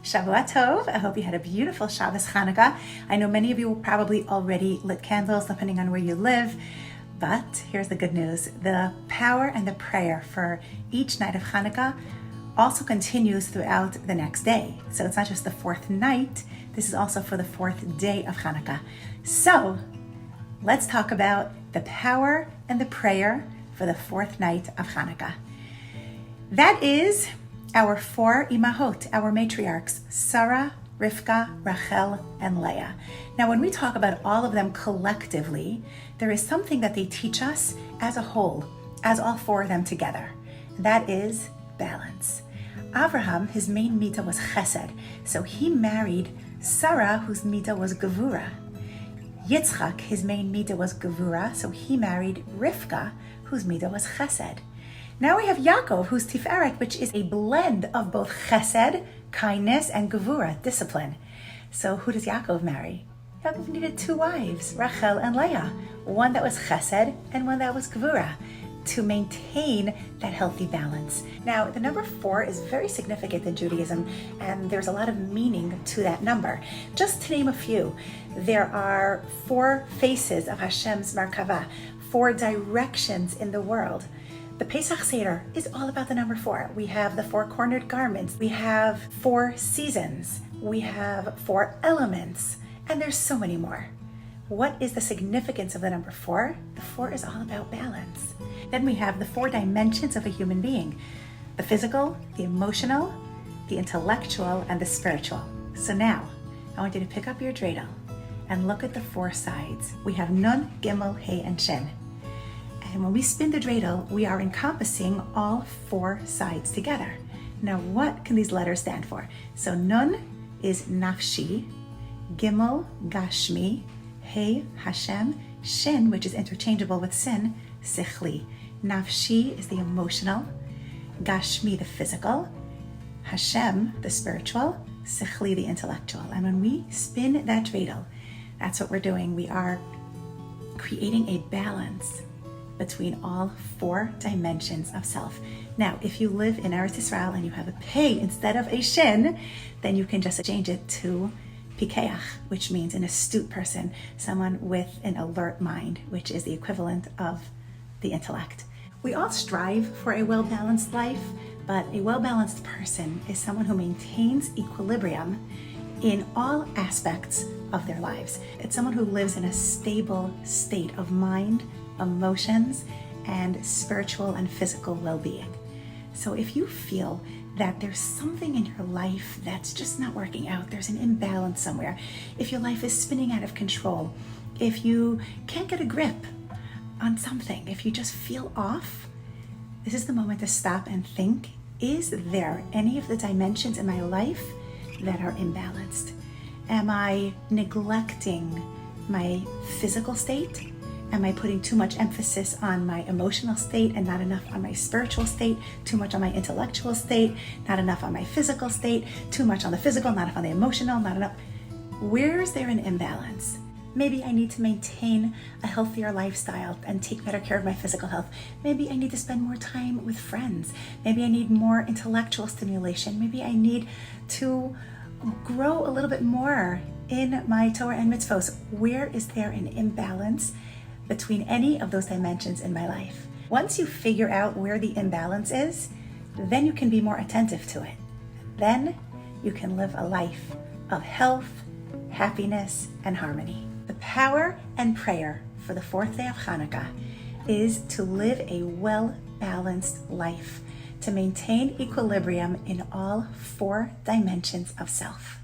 Shavua Tov. I hope you had a beautiful Shabbos Chanukah. I know many of you probably already lit candles, depending on where you live. But here's the good news. The power and the prayer for each night of Chanukah also continues throughout the next day. So it's not just the fourth night, this is also for the fourth day of Chanukah. So let's talk about the power and the prayer for the fourth night of Chanukah. That is our four imahot, our matriarchs, Sarah, Rivka, Rachel, and Leah. Now, when we talk about all of them collectively, there is something that they teach us as a whole, as all four of them together. That is balance. Avraham, his main mita was chesed, so he married Sarah, whose mita was gevura. Yitzchak, his main mita was gevura, so he married Rivka, whose mita was chesed. Now we have Yaakov, who's tiferet, which is a blend of both chesed, kindness, and gevura, discipline. So who does Yaakov marry? Yaakov needed two wives, Rachel and Leah, one that was chesed and one that was gevura, to maintain that healthy balance. Now, the number 4 is very significant in Judaism, and there's a lot of meaning to that number. Just to name a few, there are 4 faces of Hashem's Merkava, 4 directions in the world. The Pesach Seder is all about the number 4. We have the 4 cornered garments. We have 4 seasons. We have 4 elements. And there's so many more. What is the significance of the number 4? The 4 is all about balance. Then we have the 4 dimensions of a human being. The physical, the emotional, the intellectual, and the spiritual. So now, I want you to pick up your dreidel and look at the 4 sides. We have Nun, Gimel, Hey, and Shin. And when we spin the dreidel, we are encompassing all 4 sides together. Now, what can these letters stand for? So Nun is Nafshi, Gimel, Gashmi, Hey, Hashem, Shin, which is interchangeable with Sin, Sichli. Nafshi is the emotional, Gashmi the physical, Hashem the spiritual, Sichli the intellectual. And when we spin that dreidel, that's what we're doing. We are creating a balance between all 4 dimensions of self. Now, if you live in Eretz Yisrael and you have a pei instead of a shin, then you can just change it to pikeach, which means an astute person, someone with an alert mind, which is the equivalent of the intellect. We all strive for a well-balanced life, but a well-balanced person is someone who maintains equilibrium in all aspects of their lives. It's someone who lives in a stable state of mind, emotions, and spiritual and physical well-being. So if you feel that there's something in your life that's just not working out, there's an imbalance somewhere, if your life is spinning out of control, if you can't get a grip on something, if you just feel off, this is the moment to stop and think, is there any of the dimensions in my life that are imbalanced? Am I neglecting my physical state? Am I putting too much emphasis on my emotional state and not enough on my spiritual state? Too much on my intellectual state, not enough on my physical state? Too much on the physical, not enough on the emotional, not enough? Where is there an imbalance? Maybe I need to maintain a healthier lifestyle and take better care of my physical health. Maybe I need to spend more time with friends. Maybe I need more intellectual stimulation. Maybe I need to grow a little bit more in my Torah and mitzvos. Where is there an imbalance between any of those dimensions in my life? Once you figure out where the imbalance is, then you can be more attentive to it. Then you can live a life of health, happiness, and harmony. The power and prayer for the 4th day of Chanukah is to live a well-balanced life, to maintain equilibrium in all 4 dimensions of self.